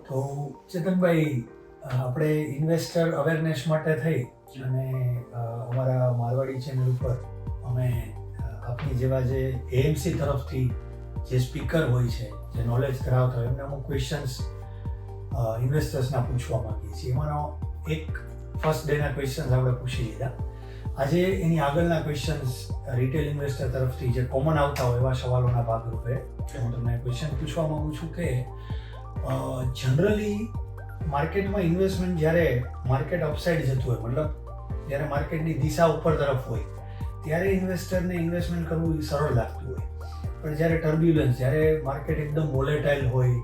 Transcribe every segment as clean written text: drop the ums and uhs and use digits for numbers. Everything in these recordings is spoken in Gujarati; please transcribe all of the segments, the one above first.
તો ચેતનભાઈ, આપણે ઇન્વેસ્ટર અવેરનેસ માટે થઈ અને અમારા મારવાડી ચેનલ ઉપર અમે આપની જેવા જે એએમસી તરફથી જે સ્પીકર હોય છે, જે નોલેજ ધરાવતા હોય, એમને અમુક ક્વેશ્ચન્સ ઇન્વેસ્ટર્સના પૂછવા માંગીએ છીએ. એમાંનો એક ફર્સ્ટ ડેના ક્વેશ્ચન્સ આપણે પૂછી લીધા. આજે એની આગળના ક્વેશ્ચન્સ રિટેલ ઇન્વેસ્ટર તરફથી જે કોમન આવતા હોય એવા સવાલોના ભાગરૂપે હું તમને ક્વેશ્ચન પૂછવા માંગુ છું કે જનરલી માર્કેટમાં ઇન્વેસ્ટમેન્ટ જ્યારે માર્કેટ અપસાઇડ જતું હોય, મતલબ જ્યારે માર્કેટની દિશા ઉપર તરફ હોય, ત્યારે ઇન્વેસ્ટરને ઇન્વેસ્ટમેન્ટ કરવું સરળ લાગતું હોય. પણ જ્યારે ટર્બ્યુલન્સ, જ્યારે માર્કેટ એકદમ વોલેટાઇલ હોય,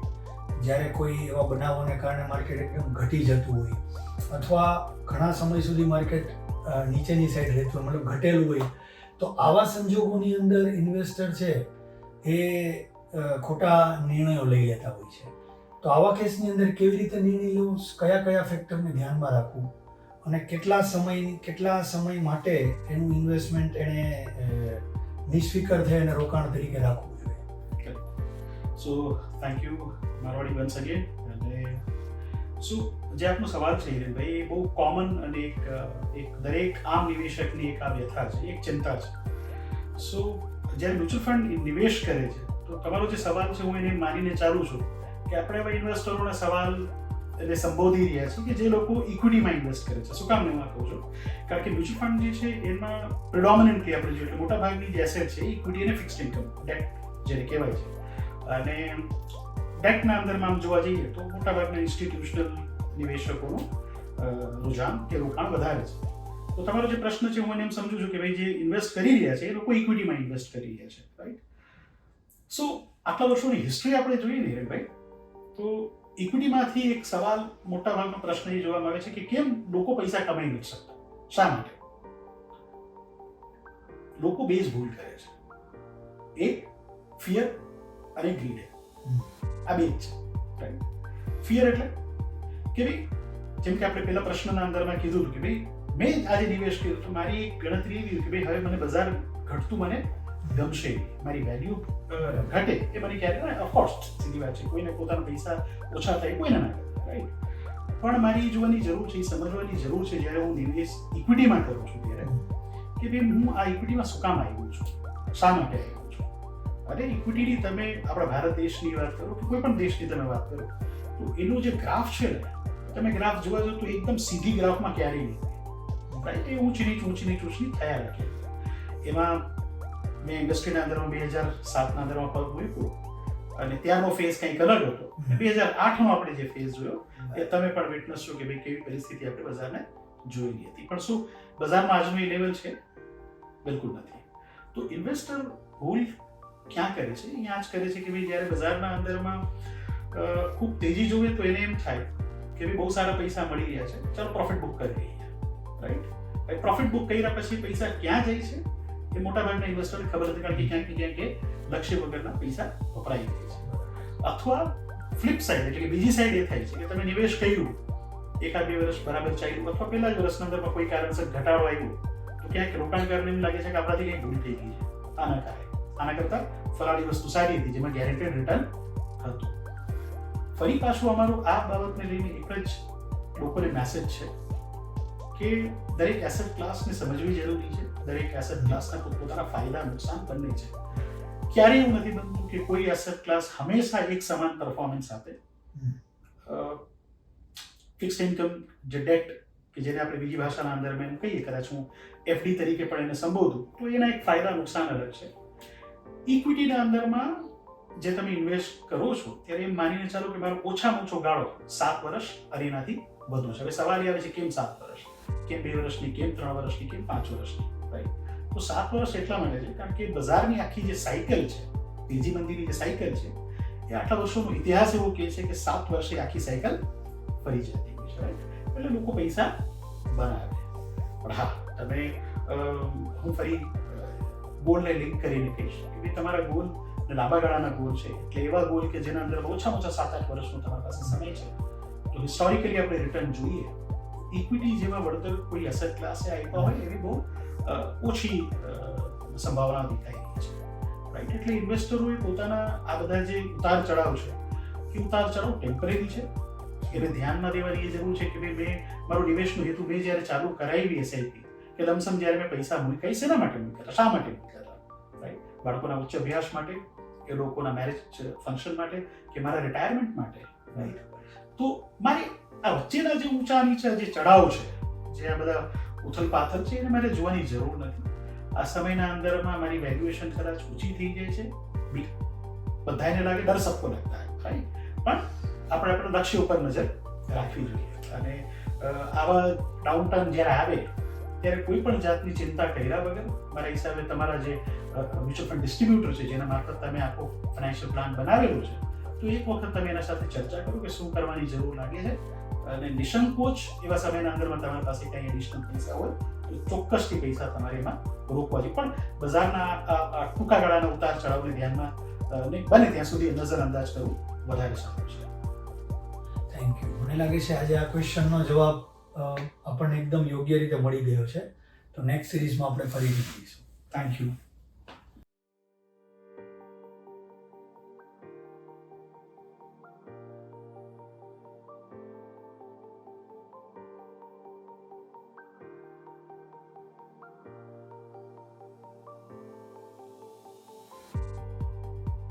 જ્યારે કોઈ એવા બનાવોને કારણે માર્કેટ એકદમ ઘટી જતું હોય, અથવા ઘણા સમય સુધી માર્કેટ નીચેની સાઈડ રહેતું હોય, મતલબ ઘટેલું હોય, તો આવા સંજોગોની અંદર ઇન્વેસ્ટર છે એ ખોટા નિર્ણયો લઈ લેતા હોય છે. તો આવા કેસની અંદર કેવી રીતે નિર્ણય લેવો, કયા કયા ફેક્ટરને ધ્યાનમાં રાખવું અને કેટલા સમય માટે એનું ઇન્વેસ્ટમેન્ટ એને નિષ્ફિકર થઈ અને રોકાણ તરીકે રાખવું જોઈએ. So thank you Marwadi once again. અને જે આપનો સવાલ છે હિરેનભાઈ, એ બહુ કોમન અને એક દરેક આમ નિવેશકની એક આ વ્યથા છે, એક ચિંતા છે. સો જ્યારે મ્યુચ્યુઅલ ફંડ નિવેશ કરે છે તો તમારો જે સવાલ છે હું એને માનીને ચાલું છું કે આપણે એવા ઇન્વેસ્ટરોના સવાલ એટલે સંબોધી રહ્યા છીએ કે જે લોકો ઇક્વિટીમાં ઇન્વેસ્ટ કરે છે. શું કામ હું કહું છું? કારણ કે મ્યુચ્યુઅલ ફંડ જે છે એમાં પ્રિડોમિનન્ટલી આપણે જોઈએ એટલે મોટાભાગની જે એસેટ છે ઇક્વિટી અને ફિક્સ્ડ ઇન્કમ, ડેટ જેને કહેવાય છે. અને ડેટના અંદરમાં આમ જોવા જઈએ તો મોટાભાગના ઇન્સ્ટિટ્યુશનલ નિવેશકોનું રુઝાન કે રોકાણ વધારે છે. તો તમારો જે પ્રશ્ન છે હું એને એમ સમજુ છું કે ભાઈ જે ઇન્વેસ્ટ કરી રહ્યા છે એ લોકો ઇક્વિટીમાં ઇન્વેસ્ટ કરી રહ્યા છે, રાઈટ? સો આટલા વર્ષોની હિસ્ટ્રી આપણે જોઈએ ને હિરેનભાઈ, તો ઇક્વિટીમાંથી એક સવાલ, મોટા ભાગનો પ્રશ્ન એ જોવા મળે છે કે કેમ લોકો પૈસા કમાઈ નથી શકતા? શા માટે? લોકો બે જ ભૂલ કરે છે, એક ફિયર અને ગ્રીડ. આ બે જ છે, રાઈટ? ફિયર એટલે કે ભાઈ જેમ કે આપણે પહેલા પ્રશ્નના અંદરમાં કીધું કે ભાઈ મેં આજે નિવેશ કર્યો તો મારી એક ગણતરી એવી કે ભાઈ હવે મને બજાર ઘટતું મને ગમશે નહીં, મારી વેલ્યુ ઘટે એ મને ક્યારે, ઓફકોર્સ સીધી વાત છે, કોઈને પોતાના પૈસા ઓછા થાય કોઈને ના કરે, રાઈટ? પણ મારી જોવાની જરૂર છે, સમજવાની જરૂર છે જ્યારે હું નિવેશ ઇક્વિટીમાં કરું છું ત્યારે કે ભાઈ હું આ ઇક્વિટીમાં શું કામ આવ્યો છું, શા માટે આવ્યો છું? અને ઇક્વિટીની તમે આપણા ભારત દેશની વાત કરો કે કોઈ પણ દેશની તમે વાત કરો તો એનું જે ગ્રાફ છે ને, તમે ગ્રાફ જોવા જાઓ તો એકદમ સીધી ગ્રાફમાં ક્યારેય નહીં, રાઈટ? એ ઊંચી નીચ થયા રાખે. એમાં મેં ઇન્ડસ્ટ્રીના અંદરમાં 2007ના અંદરમાં પગ મૂક્યો અને ત્યારનો ફેઝ કંઈક અલગ હતો. 2008નો આપણે જે ફેઝ જોયો એ તમે પણ વિટનેસ છો કે ભાઈ કેવી પરિસ્થિતિ આપણે બજારને જોયેલી હતી. પણ શું બજારમાં આજનું એ લેવલ છે? બિલકુલ નથી. તો ઇન્વેસ્ટર ભૂલ ક્યાં કરે છે? અહીંયા જ કરે છે કે ભાઈ જ્યારે બજારના અંદરમાં ખૂબ તેજી જોવે તો એને એમ થાય કે ભાઈ બહુ સારા પૈસા મળી રહ્યા છે, ચાલો પ્રોફિટ બુક કરી લઈએ, રાઈટ? પ્રોફિટ બુક કર્યા પછી પૈસા ક્યાં જાય છે એ મોટાભાગના ઇન્વેસ્ટરને ખબર નથી, કારણ કે ક્યાંક ને ક્યાંક લક્ષ્ય વગરના પૈસા વપરાઈ જાય છે. અથવા ફ્લિપ સાઈડ એટલે કે બીજી સાઈડ એ થાય છે કે તમે નિવેશ કર્યું, 1-2 વર્ષ બરાબર ચાલ્યું, અથવા પહેલા જ વર્ષના અંદરમાં કોઈ કારણસર ઘટાડો આવ્યો તો ક્યાંક રોકાણકારને એમ લાગે છે કે આપણાથી કંઈક ભૂલ થઈ ગઈ છે, આના કરતાં ફલાણી વસ્તુ સારી હતી જેમાં ગેરંટેડ રિટર્ન હતું. ફરી પાછું અમારું આ બાબતને લઈને એક જ લોકોને મેસેજ છે કે દરેક એસેટ ક્લાસને સમજવી જરૂરી છે. દરેક એસેટ ક્લાસના પોતાના ફાયદા નુકસાન બંને છે. ક્યારેય એવું નથી બનતું કે કોઈ એસેટ ક્લાસ હંમેશા એક સમાન પરફોર્મન્સ આપે. ફિક્સ્ડ ઇન્કમ જે ડેટ કે જેને આપણે બીજી ભાષાના અંદરમાં એમ કહીએ, કદાચ હું એફડી તરીકે પણ એને સંબોધું તો એના એક ફાયદા નુકસાન અલગ છે. ઇક્વિટીના અંદરમાં જે તમે ઇન્વેસ્ટ કરો છો ત્યારે એમ માનીને ચાલો કે મારો ઓછામાં ઓછો ગાળો 7 વર્ષ અને એનાથી વધુ છે. હવે સવાલ આવે છે કેમ 7 વર્ષ, કેમ 2 વર્ષની, કેમ 3 વર્ષની, કેમ 5 વર્ષની, રાઈટ? તો 7 વર્ષ એટલા માટે છે કારણ કે બજારની આખી જે સાયકલ છે, તેજી મંદીની જે સાયકલ છે, એ આટલા વર્ષોનો ઇતિહાસ એવો કહે છે કે 7 વર્ષે આખી સાયકલ ફરી જતી હોય છે, રાઈટ? એટલે લોકો પૈસા બનાવે. પણ હા, તમે હું ફરી ગોલને લિંક કરીને કહીશ કે ભાઈ તમારા ગોલ લાંબા ગાળાના ગોલ છે, એટલે એવા ગોલ કે જેના અંદર ઓછામાં ઓછા 7-8 વર્ષનો તમારી પાસે સમય છે. તો હિસ્ટોરિકલી આપણે રિટર્ન જોઈએ, ઇક્વિટી જેવા વળતર કોઈ એસેટ ક્લાસે આપ્યા હોય એવી બહુ ઓછી સંભાવના દેખાઈ રહી છે, રાઈટ? એટલે ઇન્વેસ્ટરોએ પોતાના આ બધા જે ઉતાર ચઢાવ છે એ ઉતાર ચઢાવ ટેમ્પરરી છે, એને ધ્યાનમાં દેવાની એ જરૂર છે કે ભાઈ મેં મારું નિવેશનો હેતુ મેં જ્યારે ચાલુ કરાવી એસઆઈપી કે લમસમ જ્યારે મેં પૈસા મૂક્યા શેના માટે મૂક્યા શા માટે મૂક્યા હતા, રાઈટ? બાળકોના ઉચ્ચ અભ્યાસ માટે, કે લોકોના મેરેજ ફંક્શન માટે, કે મારા રિટાયરમેન્ટ માટે, રાઈટ? તો મારી આ વચ્ચેના જે ઊંચા નીચા જે ચડાવ છે, જે આ બધા ઉથલ પાથલ છે, એને મારે જોવાની જરૂર નથી. આ સમયના અંદરમાં મારી વેલ્યુએશન કદાચ ઊંચી થઈ જાય છે, બધાને લાગે ડર સબકો લગતા હે, રાઈટ? પણ આપણે આપણા લક્ષ્ય ઉપર નજર રાખવી જોઈએ. અને આવા ડાઉનટાઉન જ્યારે આવે ત્યારે કોઈ પણ જાતની ચિંતા કર્યા વગર મારા હિસાબે તમારા જે મ્યુચ્યુઅલ ફંડ ડિસ્ટ્રીબ્યુટર છે, જેના મારફત તમે આખો ફાઇનાન્શિયલ પ્લાન બનાવેલો છે, તો એક વખત તમે એના સાથે ચર્ચા કરો કે શું કરવાની જરૂર લાગે છે. અને નિસંકોચ એવા સમયના અંદરમાં તમારી પાસે કંઈ એડિશનલ પૈસા હોય તો ચોક્કસથી પૈસા તમારે એમાં રોકવા જોઈએ. પણ બજારના આ ટૂંકા ગાળાના ઉતાર ચઢાવને ધ્યાનમાં બને ત્યાં સુધી નજરઅંદાજ કરવું વધારે સારું છે. Thank you. મને લાગે છે આજે આ ક્વેશ્ચનનો જવાબ આપણને એકદમ યોગ્ય રીતે મળી ગયો છે. તો નેક્સ્ટ સિરીઝમાં આપણે ફરીથી મળીશું. Thank you.